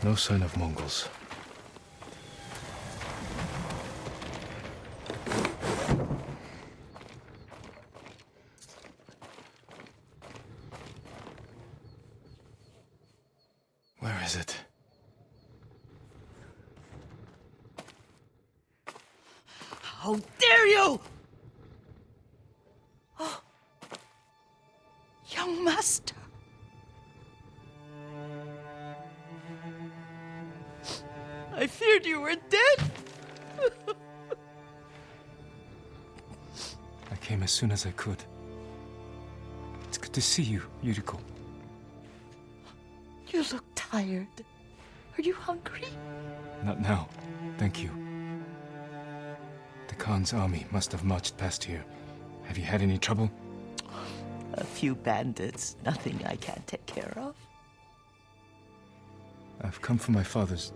No sign of Mongols. Where is it? How dare you! Oh, young master. I feared you were dead. I came as soon as I could. It's good to see you, Yuriko. You look tired. Are you hungry? Not now, thank you. The Khan's army must have marched past here. Have you had any trouble? A few bandits. Nothing I can't take care of. I've come for my father's...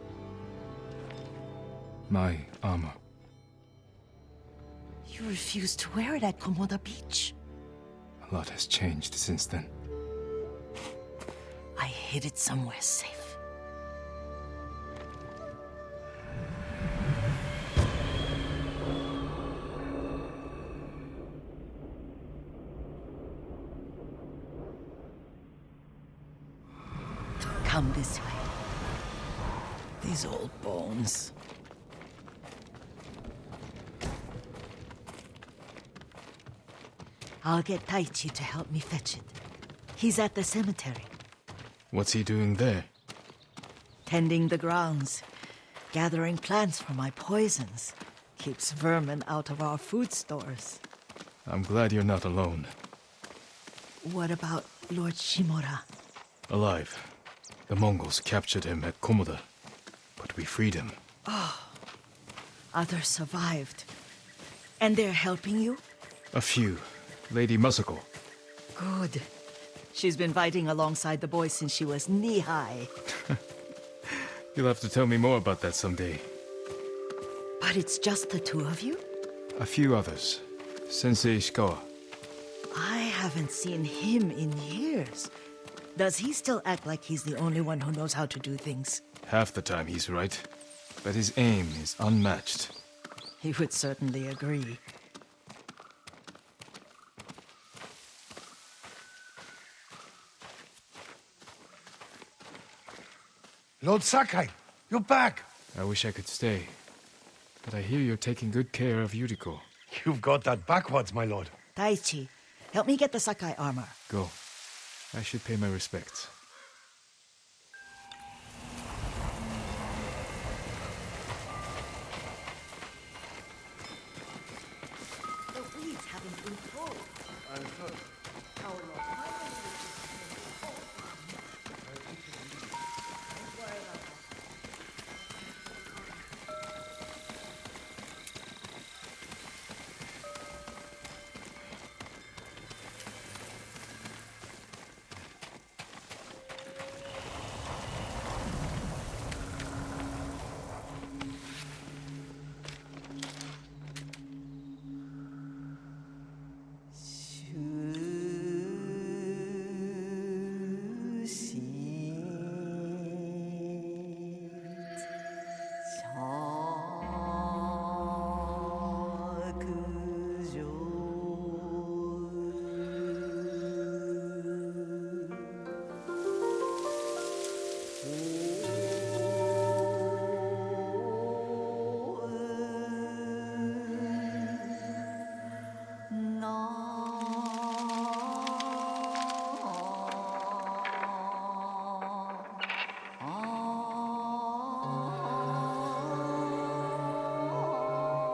my armor. You refused to wear it at Komoda Beach. A lot has changed since then. I hid it somewhere safe. Come this way. These old bones. I'll get Taichi to help me fetch it. He's at the cemetery. What's he doing there? Tending the grounds. Gathering plants for my poisons. Keeps vermin out of our food stores. I'm glad you're not alone. What about Lord Shimura? Alive. The Mongols captured him at Komoda, but we freed him. Others survived. And they're helping you? A few. Lady Masako. Good. She's been fighting alongside the boys since she was knee-high. You'll have to tell me more about that someday. But it's just the two of you? A few others. Sensei Ishikawa. I haven't seen him in years. Does he still act like he's the only one who knows how to do things? Half the time he's right, but his aim is unmatched. He would certainly agree. Lord Sakai, you're back. I wish I could stay, but I hear you're taking good care of Yuriko. You've got that backwards, my lord. Taichi, help me get the Sakai armor. Go. I should pay my respects. The weeds haven't been pulled. Understood. Our Lord finally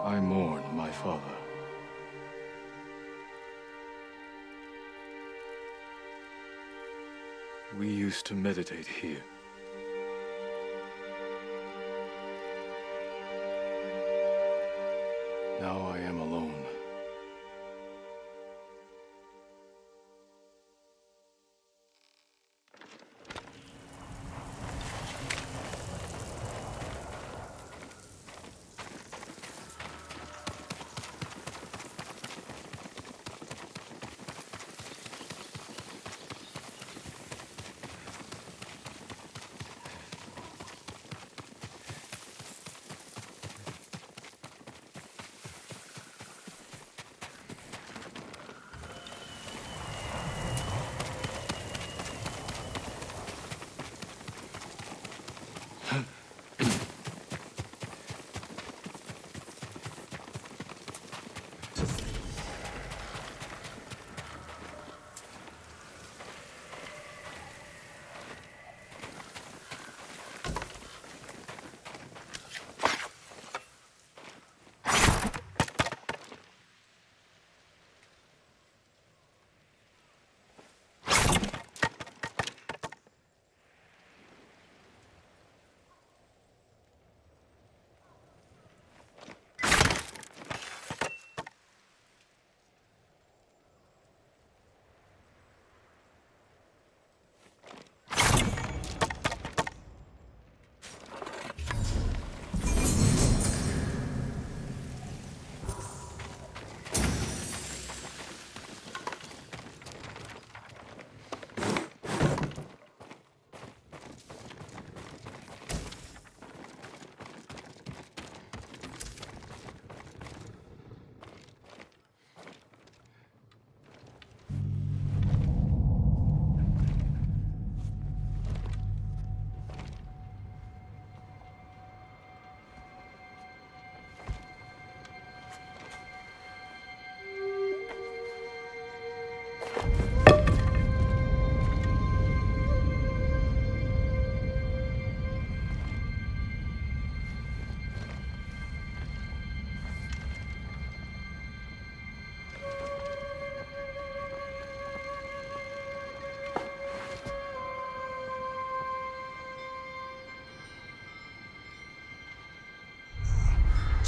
I mourn my father. We used to meditate here. Now I am alone.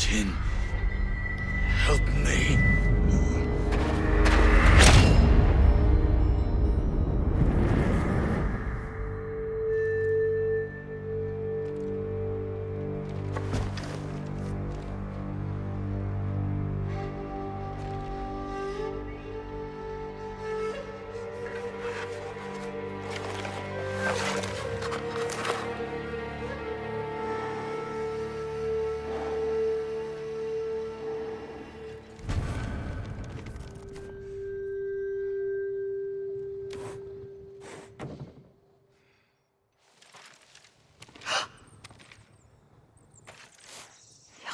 Jin, help me.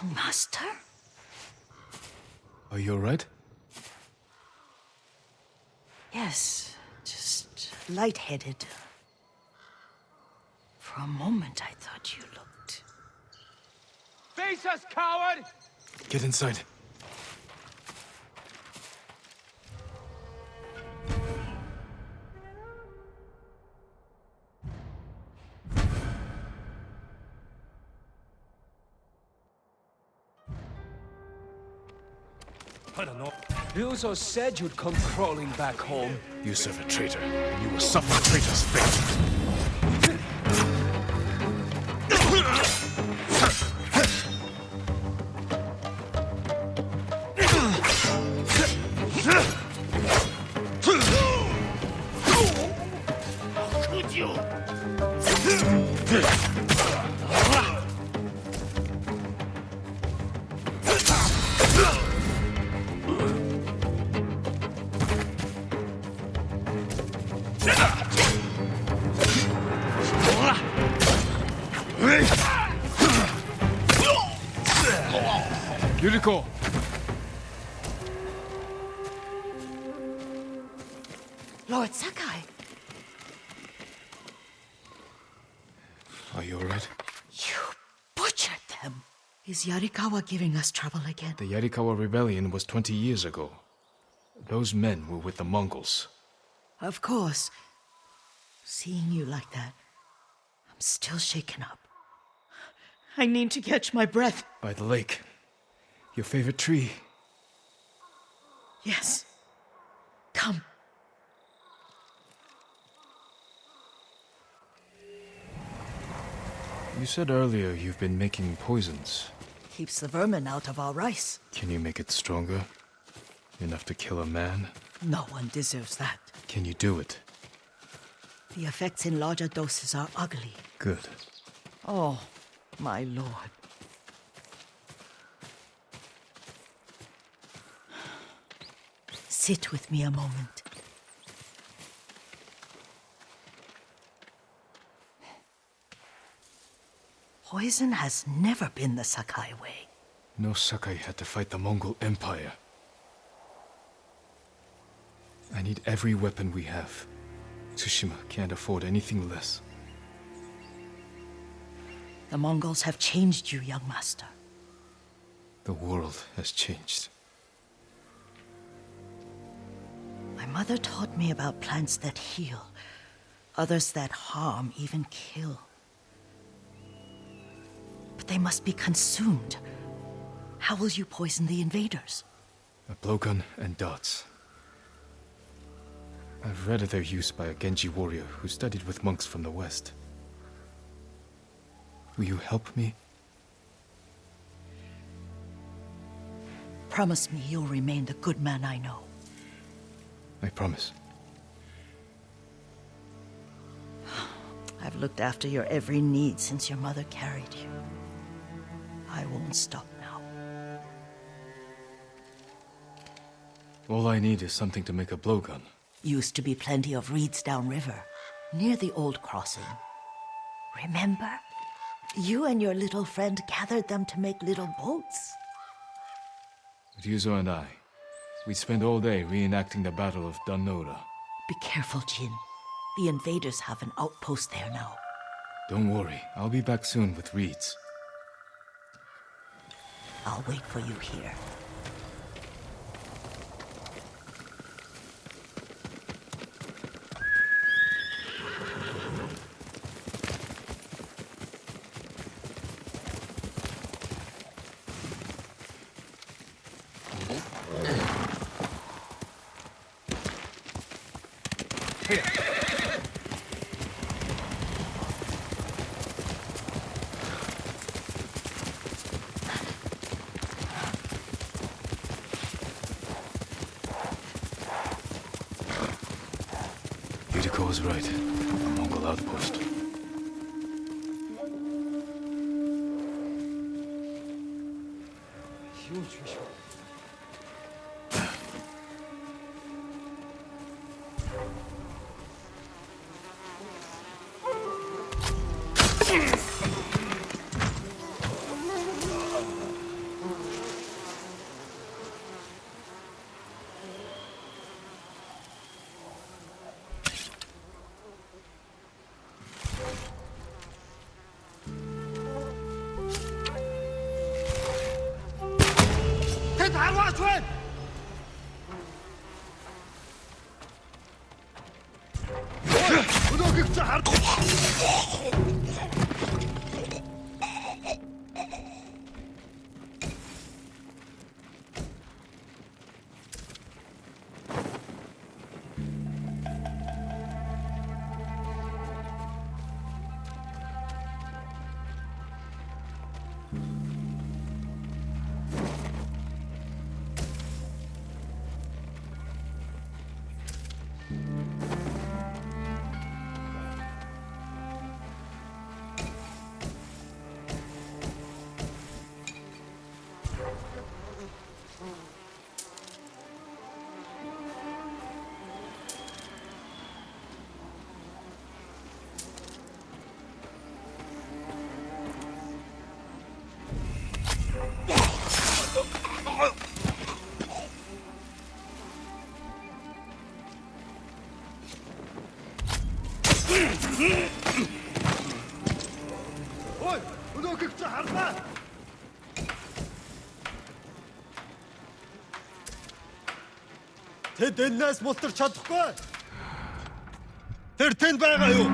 Young master? Are you alright? Yes, just lightheaded. For a moment, I thought you looked... Face us, coward! Get inside. I don't know. Ryuzo said you'd come crawling back home. You serve a traitor, and you will suffer a traitor's fate. Yuriko! Lord Sakai! Are you alright? You butchered them! Is Yarikawa giving us trouble again? The Yarikawa rebellion was 20 years ago. Those men were with the Mongols. Of course. Seeing you like that, I'm still shaken up. I need to catch my breath. By the lake. Your favorite tree. Yes. Come. You said earlier you've been making poisons. Keeps the vermin out of our rice. Can you make it stronger? Enough to kill a man? No one deserves that. Can you do it? The effects in larger doses are ugly. Good. Oh, my lord. Sit with me a moment. Poison has never been the Sakai way. No Sakai had to fight the Mongol Empire. I need every weapon we have. Tsushima can't afford anything less. The Mongols have changed you, young master. The world has changed. My mother taught me about plants that heal, others that harm, even kill. But they must be consumed. How will you poison the invaders? A blowgun and darts. I've read of their use by a Genji warrior who studied with monks from the west. Will you help me? Promise me you'll remain the good man I know. I promise. I've looked after your every need since your mother carried you. I won't stop now. All I need is something to make a blowgun. Used to be plenty of reeds downriver, near the old crossing. Remember? You and your little friend gathered them to make little boats. Ryuzo and I, we'd spend all day reenacting the Battle of Danora. Be careful, Jin. The invaders have an outpost there now. Don't worry, I'll be back soon with reeds. I'll wait for you here. Here. Yuriko was right. A Mongol outpost. Huge fish. Ой, өнөөгч харлаа. Тэд энэс мултарч чадахгүй. Тэр тэнд байгаа юу?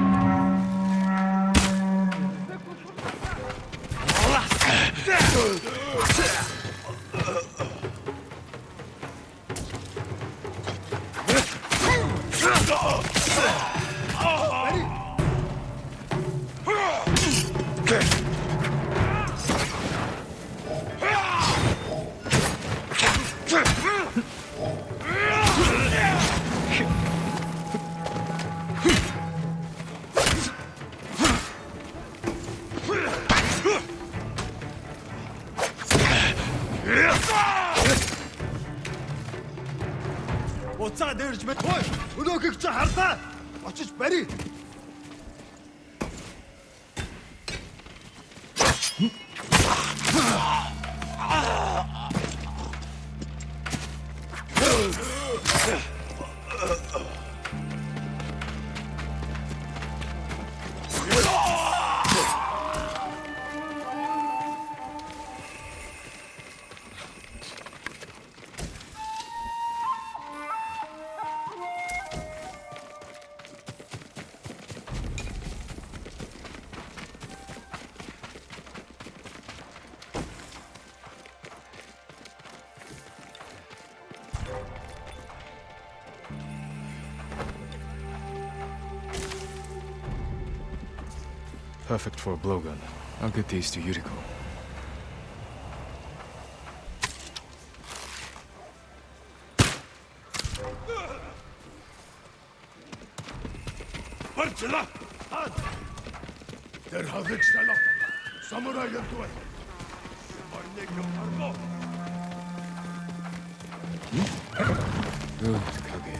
Уцаа дээрж мэт. Ой, өнөөгч харлаа. Очиж барь. Perfect for a blowgun. I'll get these to Yuriko. Parçala! At! Derhal Rex'le Samuray'la duel. Anne yaparma! Good, Kage.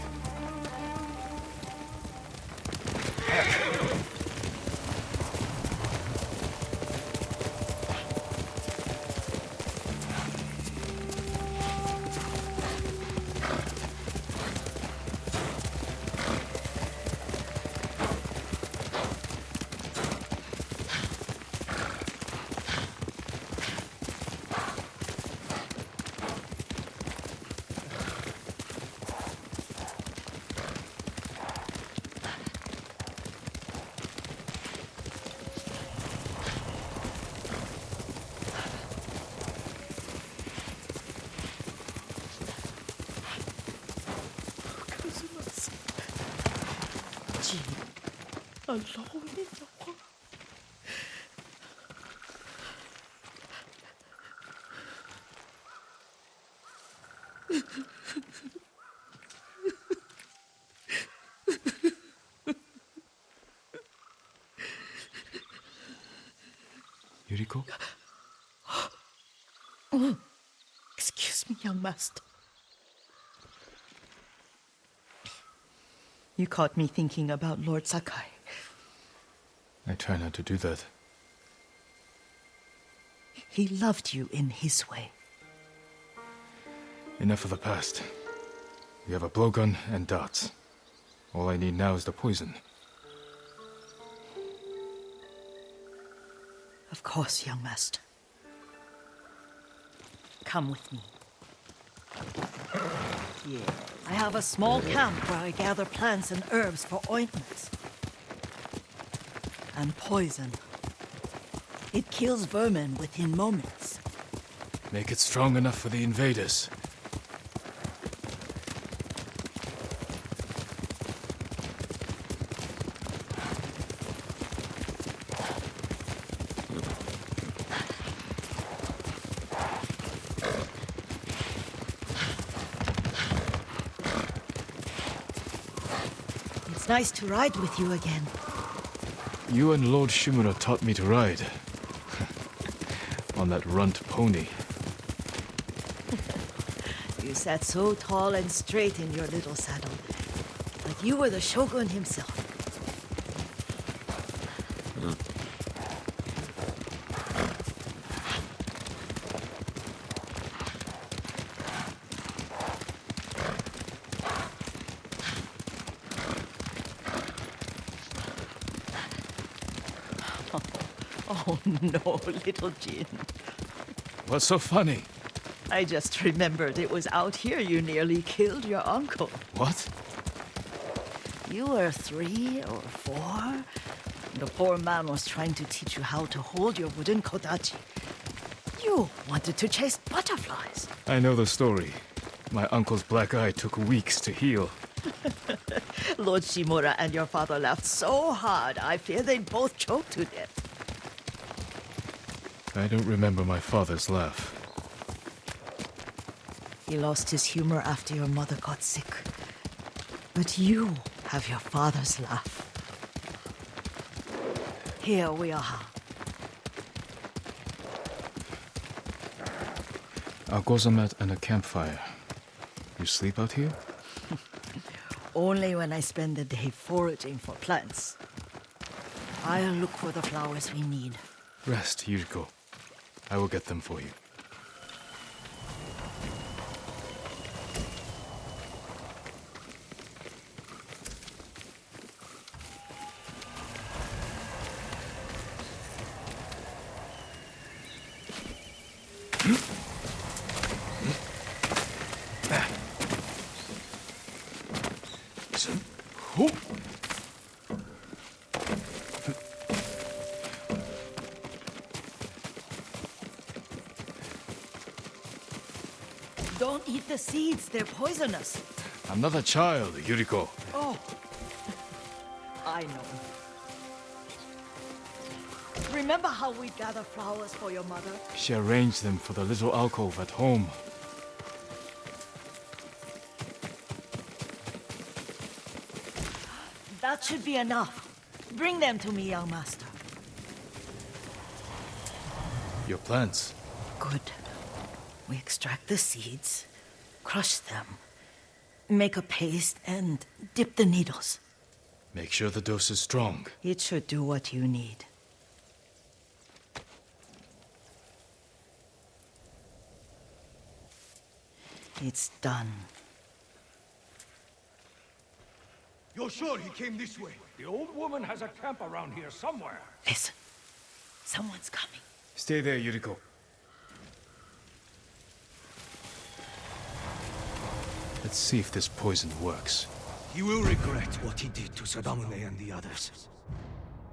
she alone in the world? Yuriko? Excuse me, young master. You caught me thinking about Lord Sakai. I try not to do that. He loved you in his way. Enough of the past. We have a blowgun and darts. All I need now is the poison. Of course, young master. Come with me. Here, I have a small camp where I gather plants and herbs for ointments. And poison. It kills vermin within moments. Make it strong enough for the invaders. It's nice to ride with you again. You and Lord Shimura taught me to ride. On that runt pony. You sat so tall and straight in your little saddle, like you were the shogun himself. Oh no, little Jin. What's so funny? I just remembered it was out here you nearly killed your uncle. What? You were 3 or 4. The poor man was trying to teach you how to hold your wooden kodachi. You wanted to chase butterflies. I know the story. My uncle's black eye took weeks to heal. Lord Shimura and your father laughed so hard, I fear they'd both choke to death. I don't remember my father's laugh. He lost his humor after your mother got sick. But you have your father's laugh. Here we are. A gozamat and a campfire. You sleep out here? Only when I spend the day foraging for plants. I'll look for the flowers we need. Rest, Yuriko. I will get them for you. Don't eat the seeds, they're poisonous. I'm not a child, Yuriko. Oh, I know. Remember how we gather flowers for your mother? She arranged them for the little alcove at home. That should be enough. Bring them to me, young master. Your plants. Good. We extract the seeds, crush them, make a paste, and dip the needles. Make sure the dose is strong. It should do what you need. It's done. You're sure he came this way? The old woman has a camp around here somewhere. Listen. Someone's coming. Stay there, Yuriko. Let's see if this poison works. He will regret what he did to Sadamune and the others.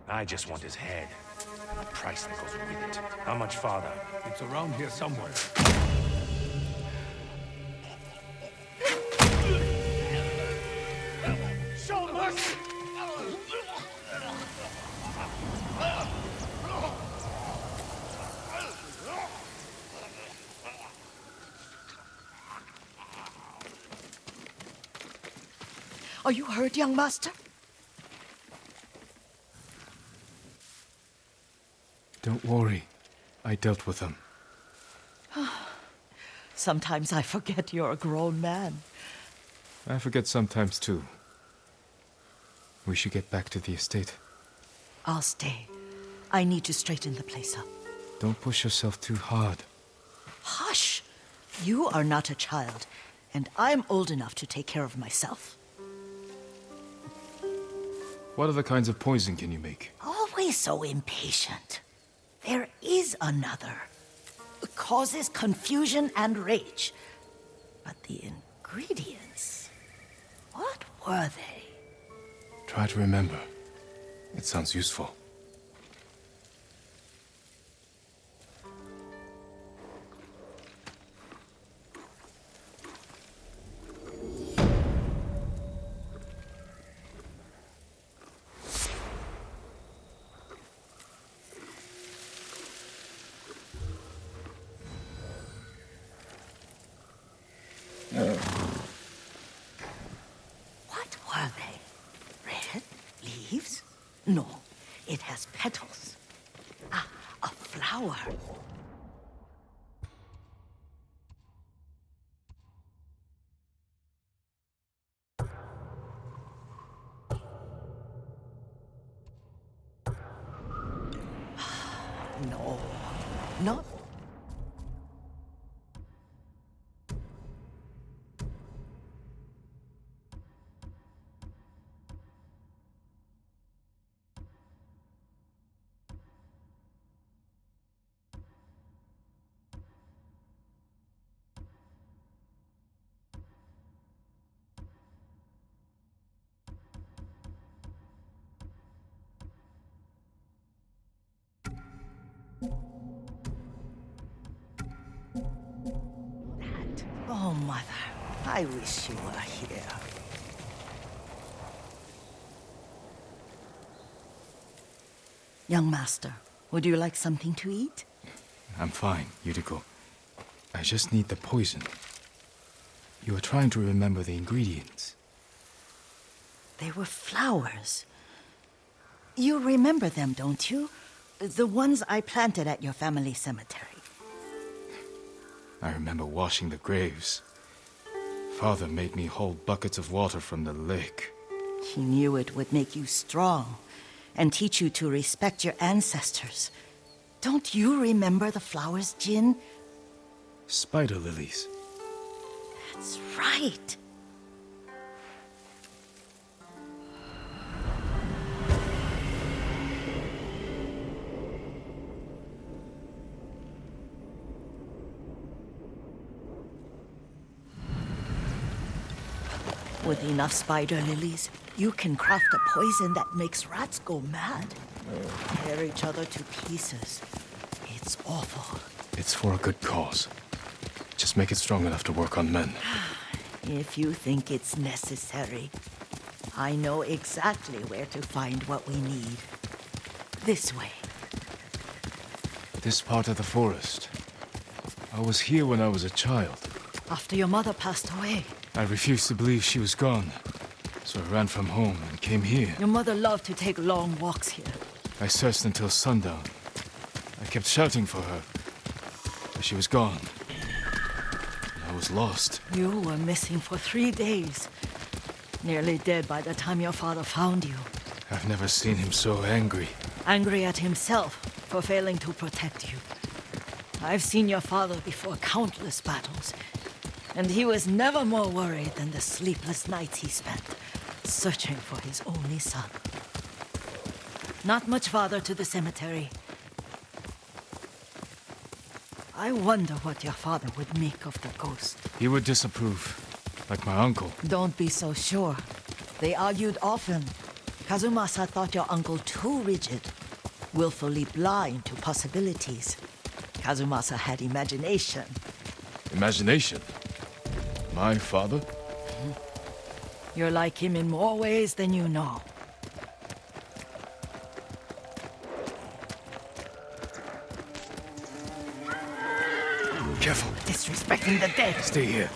I just want his head. The price that goes with it. How much farther? It's around here somewhere. Show mercy! Are you hurt, young master? Don't worry. I dealt with them. Sometimes I forget you're a grown man. I forget sometimes too. We should get back to the estate. I'll stay. I need to straighten the place up. Don't push yourself too hard. Hush! You are not a child, and I'm old enough to take care of myself. What other kinds of poison can you make? Always so impatient. There is another. It causes confusion and rage. But the ingredients... what were they? Try to remember. It sounds useful. What were they? Red leaves? No, it has petals. Ah, a flower. No, not. Oh, Mother, I wish you were here. Young master, would you like something to eat? I'm fine, Yuriko. I just need the poison. You were trying to remember the ingredients. They were flowers. You remember them, don't you? The ones I planted at your family cemetery. I remember washing the graves. Father made me hold buckets of water from the lake. He knew it would make you strong and teach you to respect your ancestors. Don't you remember the flowers, Jin? Spider lilies. That's right. With enough spider lilies, you can craft a poison that makes rats go mad. Tear each other to pieces. It's awful. It's for a good cause. Just make it strong enough to work on men. If you think it's necessary, I know exactly where to find what we need. This way. This part of the forest. I was here when I was a child. After your mother passed away. I refused to believe she was gone. So I ran from home and came here. Your mother loved to take long walks here. I searched until sundown. I kept shouting for her. But she was gone. And I was lost. You were missing for 3 days. Nearly dead by the time your father found you. I've never seen him so angry. Angry at himself for failing to protect you. I've seen your father before countless battles. And he was never more worried than the sleepless nights he spent searching for his only son. Not much farther to the cemetery. I wonder what your father would make of the ghost. He would disapprove, like my uncle. Don't be so sure. They argued often. Kazumasa thought your uncle too rigid, willfully blind to possibilities. Kazumasa had imagination. Imagination? My father? You're like him in more ways than you know. Careful. Disrespecting the dead. Stay here.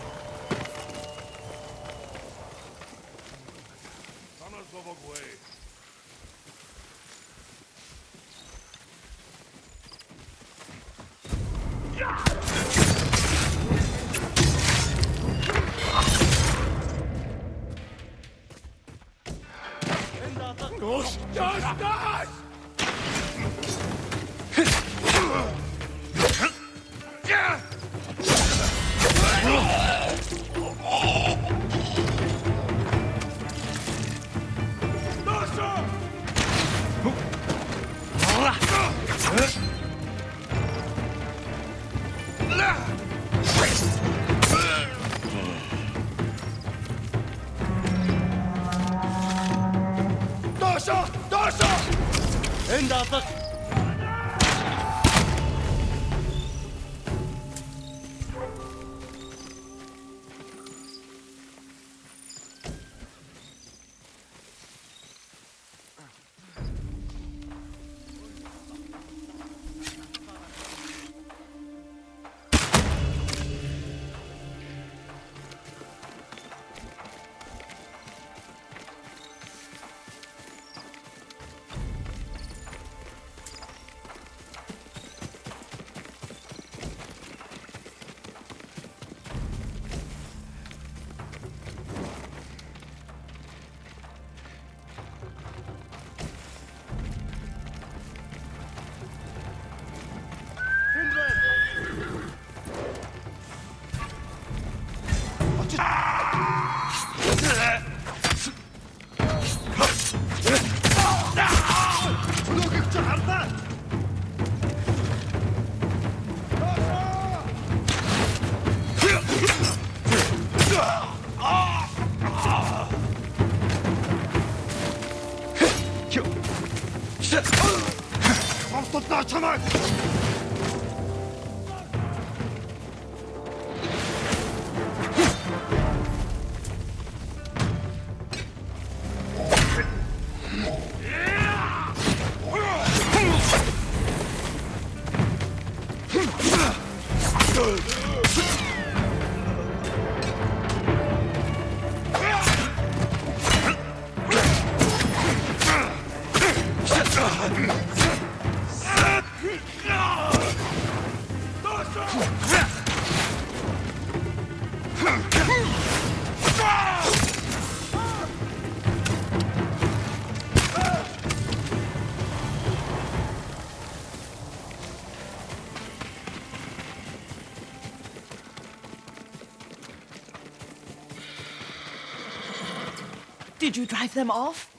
Did you drive them off?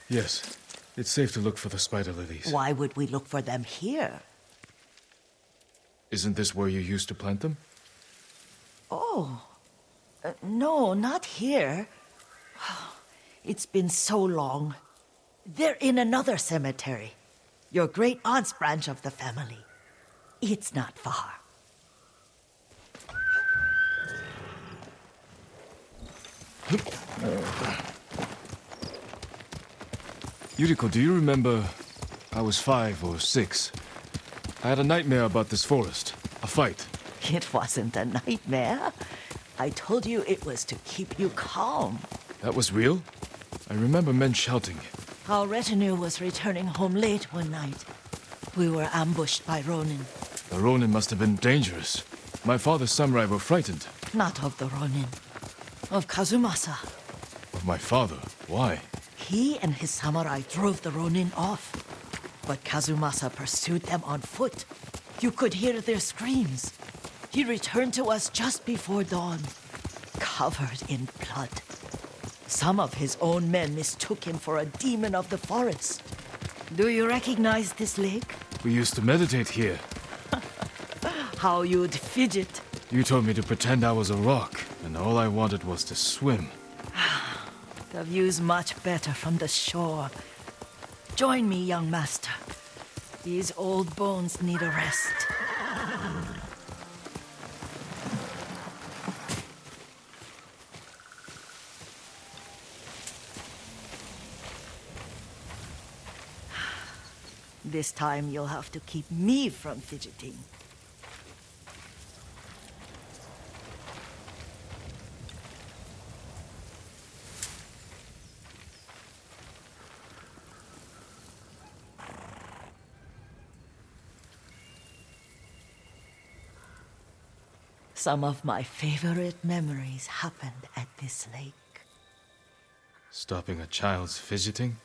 Yes. It's safe to look for the spider lilies. Why would we look for them here? Isn't this where you used to plant them? Oh. No, not here. It's been so long. They're in another cemetery. Your great aunt's branch of the family. It's not far. Yuriko, do you remember... I was 5 or 6. I had a nightmare about this forest. A fight. It wasn't a nightmare. I told you it was to keep you calm. That was real? I remember men shouting. Our retinue was returning home late one night. We were ambushed by Ronin. The Ronin must have been dangerous. My father's samurai were frightened. Not of the Ronin. Of Kazumasa. Of my father? Why? He and his samurai drove the Ronin off. But Kazumasa pursued them on foot. You could hear their screams. He returned to us just before dawn, covered in blood. Some of his own men mistook him for a demon of the forest. Do you recognize this lake? We used to meditate here. How you'd fidget. You told me to pretend I was a rock, and all I wanted was to swim. The view's much better from the shore. Join me, young master. These old bones need a rest. This time you'll have to keep me from fidgeting. Some of my favorite memories happened at this lake. Stopping a child's fidgeting?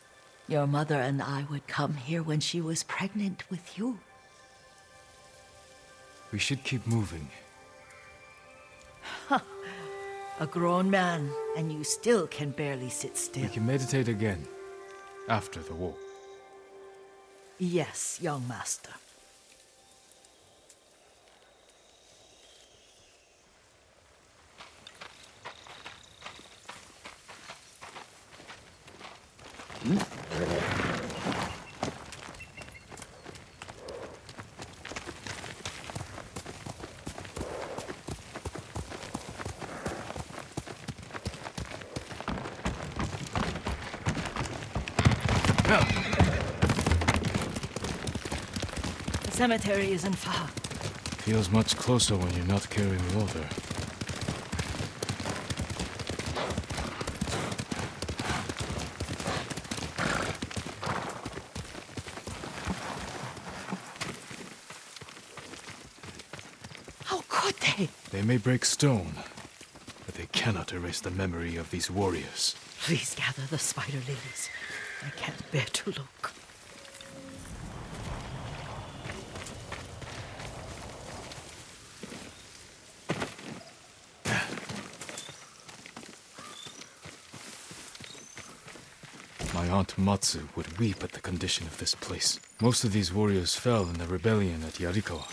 Your mother and I would come here when she was pregnant with you. We should keep moving. A grown man, and you still can barely sit We still. can meditate again. After the war. Yes, young master. The cemetery isn't far. Feels much closer when you're not carrying water. How could they? They may break stone, but they cannot erase the memory of these warriors. Please gather the spider lilies. I can't bear to look. My aunt Matsu would weep at the condition of this place. Most of these warriors fell in the rebellion at Yarikawa.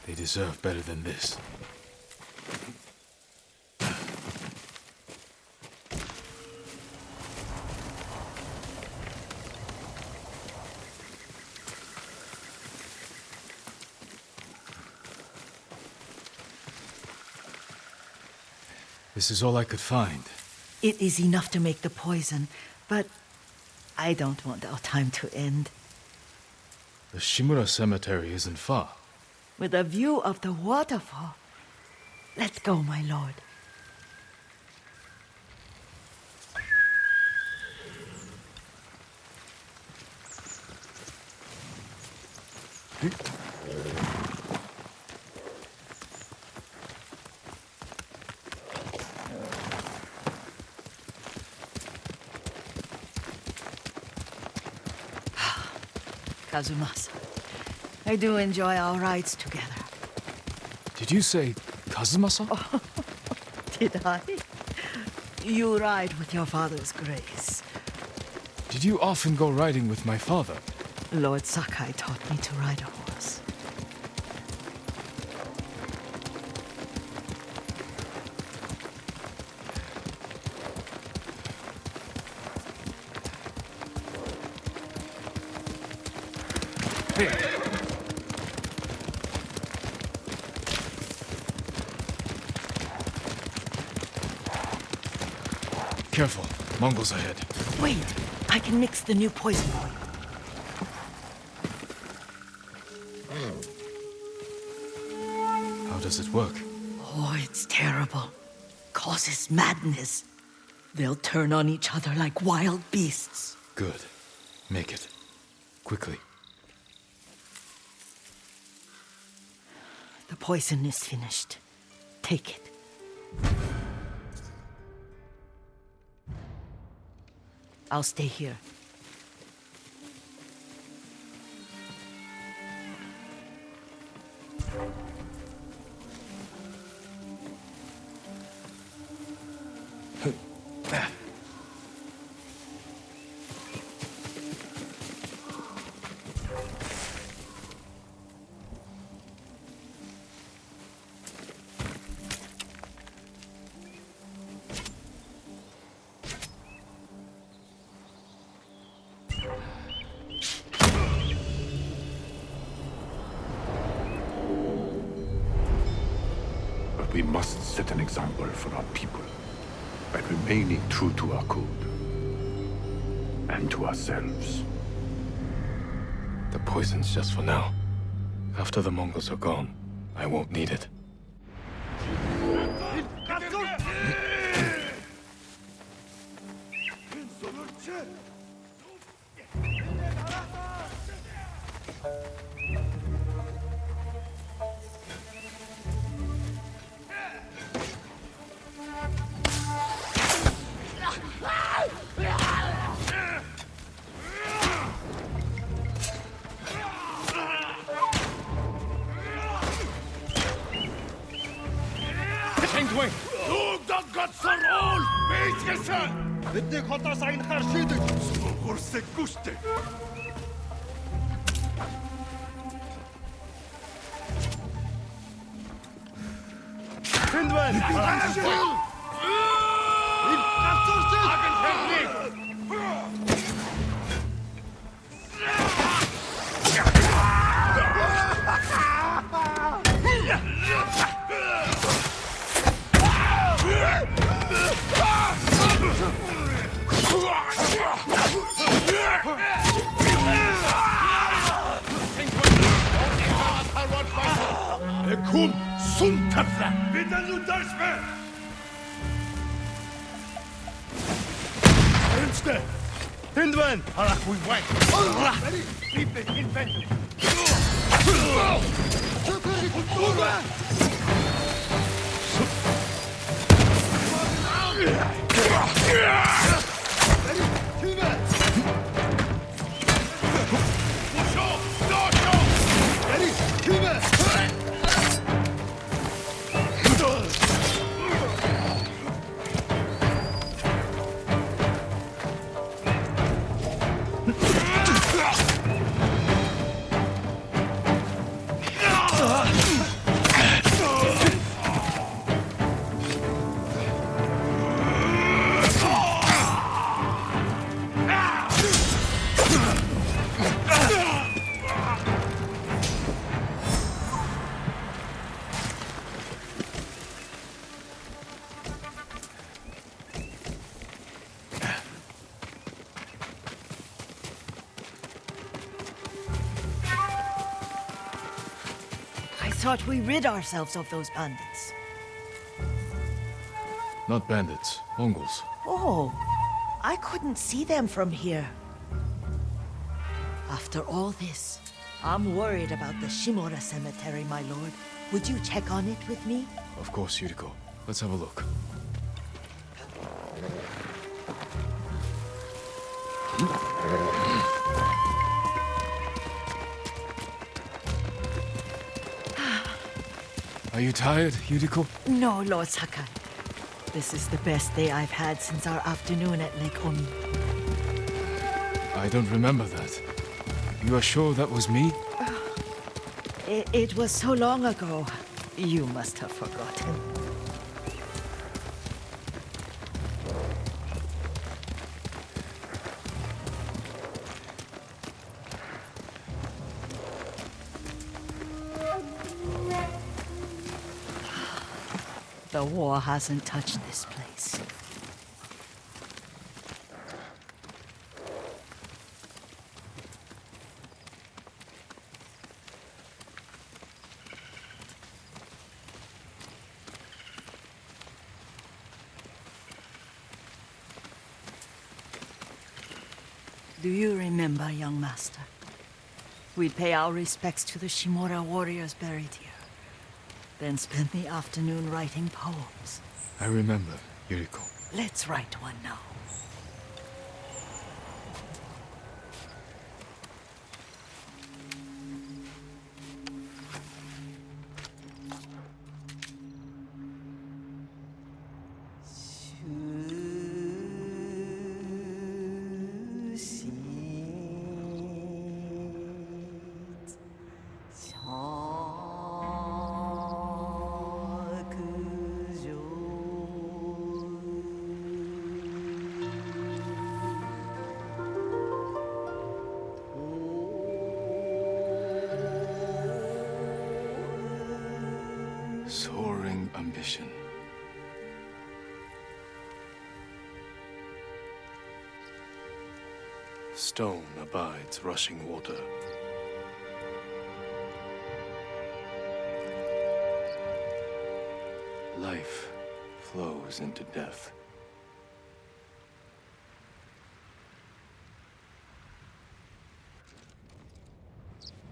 They deserve better than this. This is all I could find. It is enough to make the poison, but I don't want our time to end. The Shimura Cemetery isn't far. With a view of the waterfall. Let's go, my lord. Kazumasa, I do enjoy our rides together. Did you say Kazumasa? Did I? You ride with your father's grace. Did you often go riding with my father? Lord Sakai taught me to ride a horse. Careful, Mongols ahead. Wait, I can mix the new poison for you. How does it work? Oh, it's terrible. Causes madness. They'll turn on each other like wild beasts. Good. Make it. Quickly. The poison is finished. Take it. I'll stay here. But we must set an example for our people by remaining true to our code and to ourselves. The poison's just for now. After the Mongols are gone, I won't need it. Бидний хотоос агнахаар шийдэж. Тэнд байна. Энэ гацуурч. Kum Suntatla! Bitte nu daşme. Önste! Тэнд байна. Harахгүй вай! Бибе инвент. I thought we rid ourselves of those bandits. Not bandits, Mongols. Oh, I couldn't see them from here. After all this, I'm worried about the Shimura cemetery, my lord. Would you check on it with me? Of course, Yuriko. Let's have a look. Are you tired, Yuriko? No, Lord Sakai. This is the best day I've had since our afternoon at Lake Omi. I don't remember that. You are sure that was me? It was so long ago. You must have forgotten. The war hasn't touched this place. Do you remember, young master? We'd pay our respects to the Shimura warriors buried here, then spend the afternoon writing poems. I remember, Yuriko. Let's write one now. Soaring ambition. Stone abides rushing water. Life flows into death.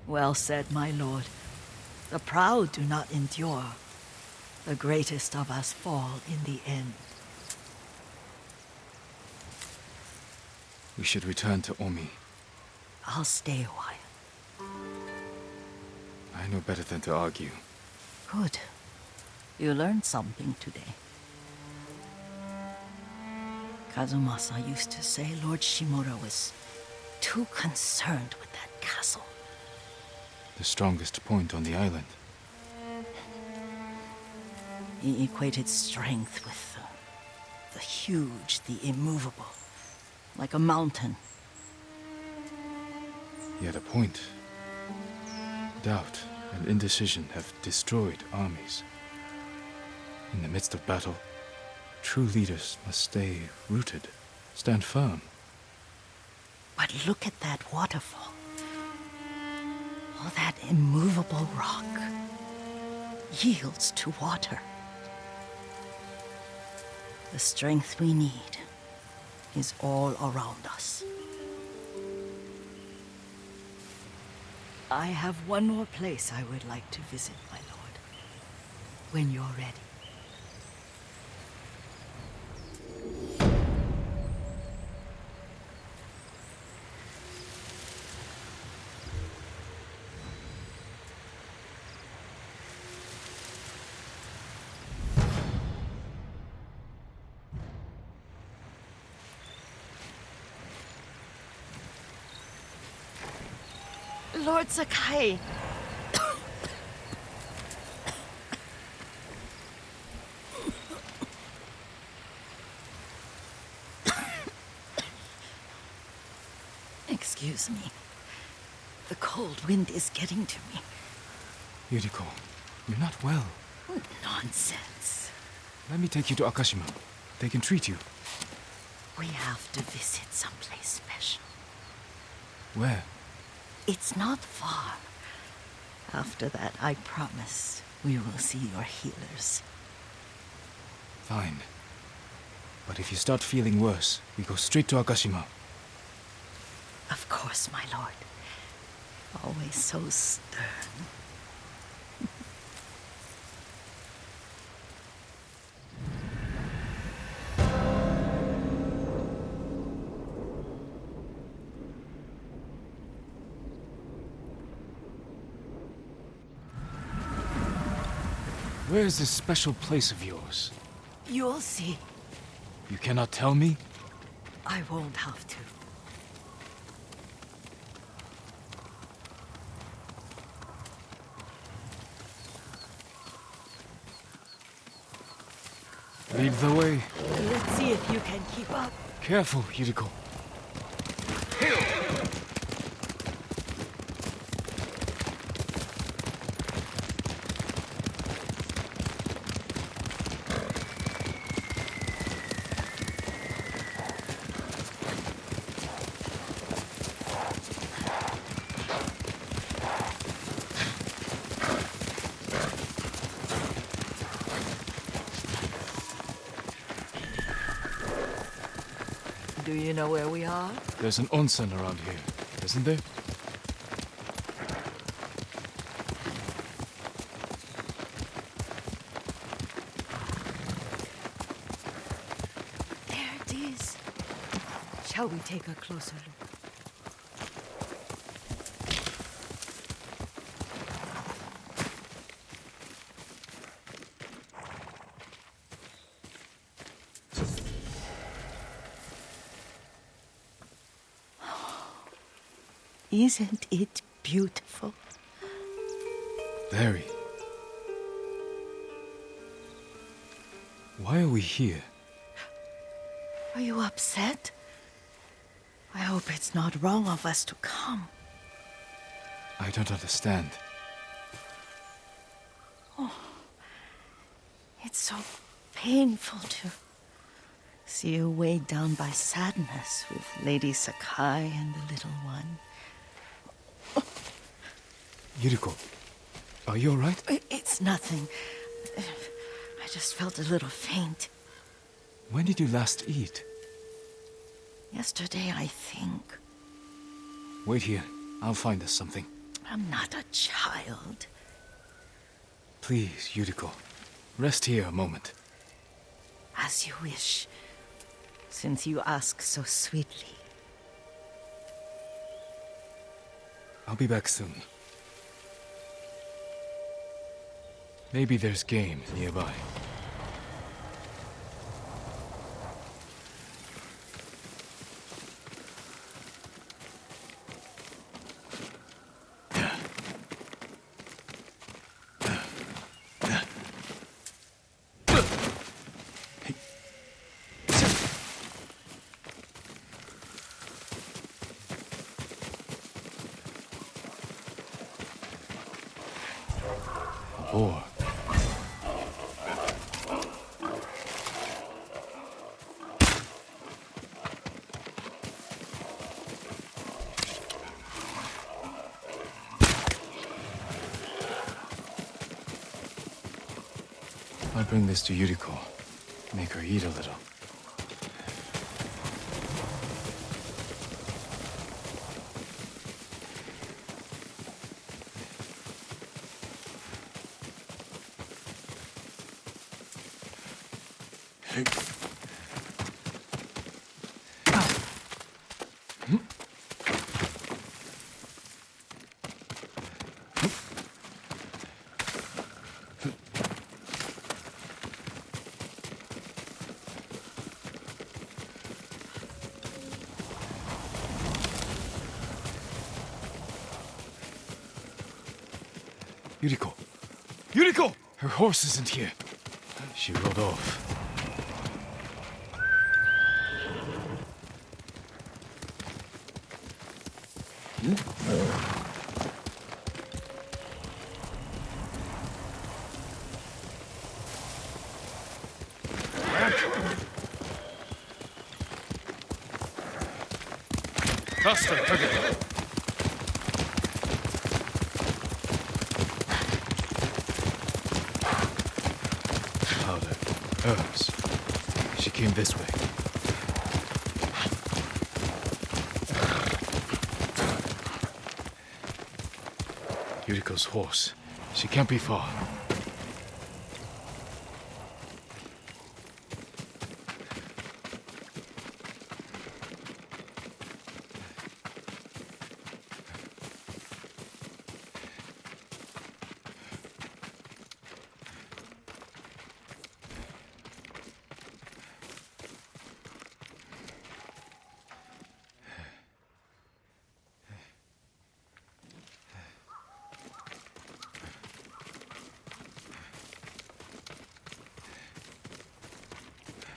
Well said, my lord. The proud do not endure. The greatest of us fall in the end. We should return to Omi. I'll stay a while. I know better than to argue. Good. You learned something today. Kazumasa used to say Lord Shimura was too concerned with that castle. The strongest point on the island. He equated strength with the huge, the immovable, like a mountain. He had a point. Doubt and indecision have destroyed armies. In the midst of battle, true leaders must stay rooted, stand firm. But look at that waterfall. All that immovable rock yields to water. The strength we need is all around us. I have one more place I would like to visit, my lord. When you're ready. Lord Sakai. Excuse me. The cold wind is getting to me. Yuriko, you're not well. Nonsense. Let me take you to Akashima. They can treat you. We have to visit someplace special. Where? It's not far. After that, I promise we will see your healers. Fine. But if you start feeling worse, we go straight to Akashima. Of course, my lord. Always so stern. Where is this special place of yours? You'll see. You cannot tell me? I won't have to. Lead the way. Let's see if you can keep up. Careful, Yuriko. Do you know where we are? There's an onsen around here, isn't there? There it is. Shall we take a closer look? Isn't it beautiful? Very. Why are we here? Are you upset? I hope it's not wrong of us to come. I don't understand. It's so painful to see you weighed down by sadness with Lady Sakai and the little one. Yuriko, are you alright? It's nothing. I just felt a little faint. When did you last eat? Yesterday, I think. Wait here. I'll find us something. I'm not a child. Please, Yuriko. Rest here a moment. As you wish, since you ask so sweetly. I'll be back soon. Maybe there's game nearby. poor. I'll bring this to Yuriko. Make her eat a little. Yuriko! Yuriko! Her horse isn't here. She rode off. Faster, hurry! Powder, herbs. She came this way. Yuriko's horse. She can't be far.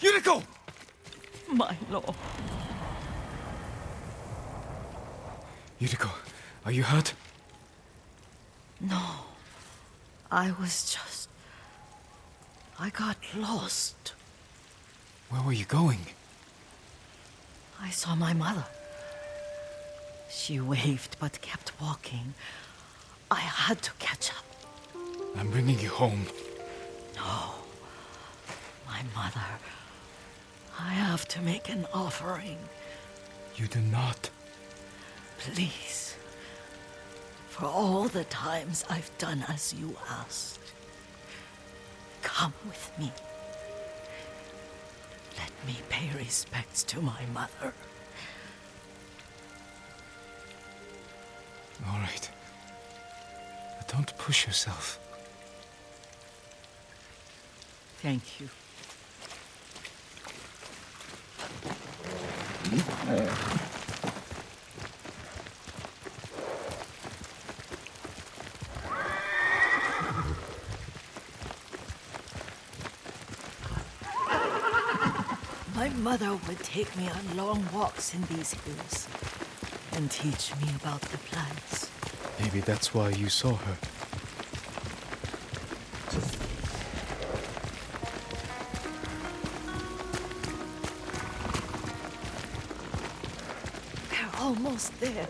Yuriko! My lord. Yuriko, are you hurt? No. I was just... I got lost. Where were you going? I saw my mother. She waved but kept walking. I had to catch up. I'm bringing you home. No. My mother... I have to make an offering. You do not. Please. For all the times I've done as you asked. Come with me. Let me pay respects to my mother. All right. But don't push yourself. Thank you. My mother would take me on long walks in these hills and teach me about the plants. Maybe that's why you saw her. We're almost there.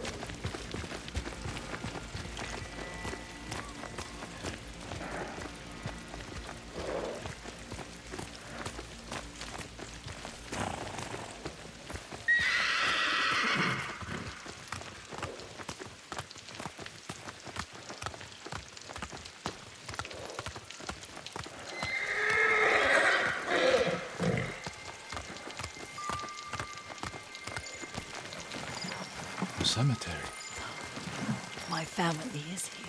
A cemetery. My family is here.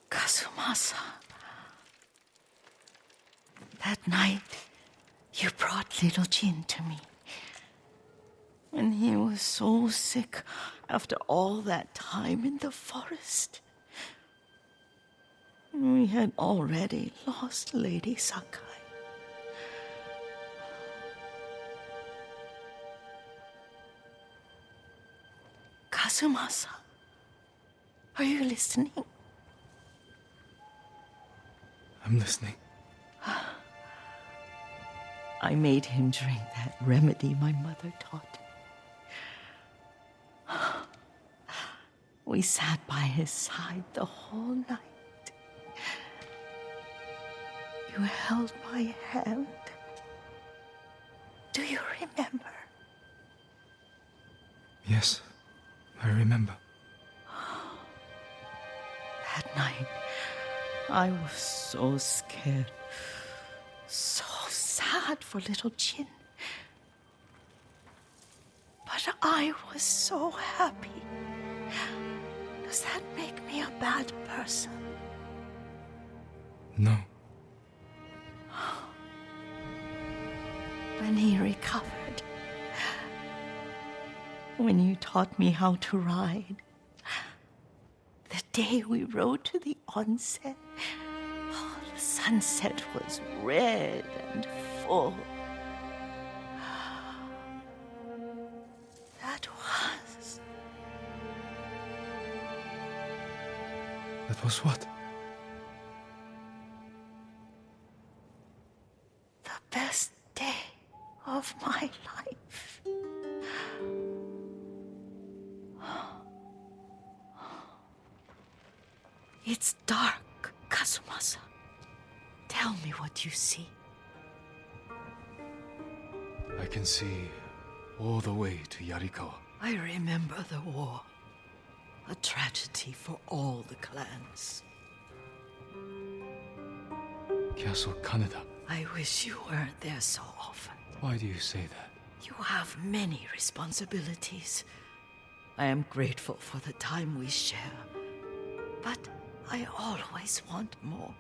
Kazumasa. night, you brought little Jin to me. And he was so sick after all that time in the forest. We had already lost Lady Sakai. Kazumasa, are you listening? I'm listening. I made him drink that remedy my mother taught me. We sat by his side the whole night. You held my hand. Do you remember? Yes, I remember. That night, I was so scared, so sad for little Jin. But I was so happy. Does that make me a bad person? No. When he recovered, when you taught me how to ride, the day we rode to the onsen, the sunset was red and full. That was what? The best day of my life. It's dark, Kazumasa. Tell me what you see. I can see all the way to Yarikawa. I remember the war. A tragedy for all the clans. Castle Kaneda. I wish you weren't there so often. Why do you say that? You have many responsibilities. I am grateful for the time we share, but I always want more.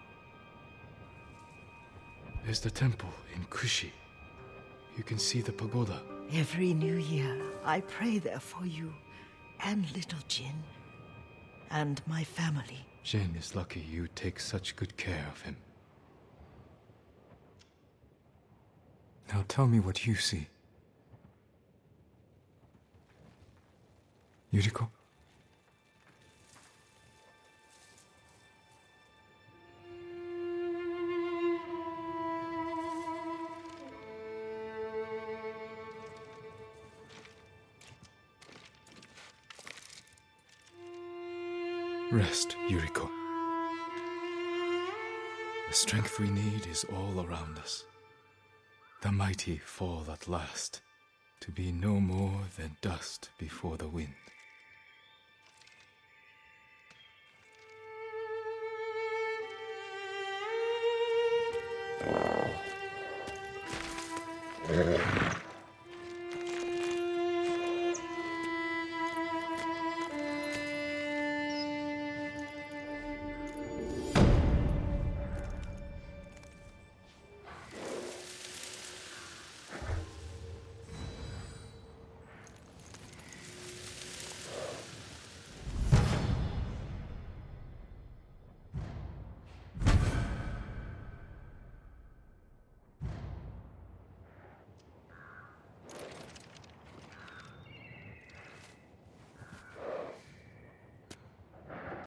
There's the temple in Kushi. You can see the pagoda. Every new year, I pray there for you and little Jin and my family. Jin is lucky you take such good care of him. Now tell me what you see. Yuriko? Rest, Yuriko. The strength we need is all around us. The mighty fall at last, to be no more than dust before the wind.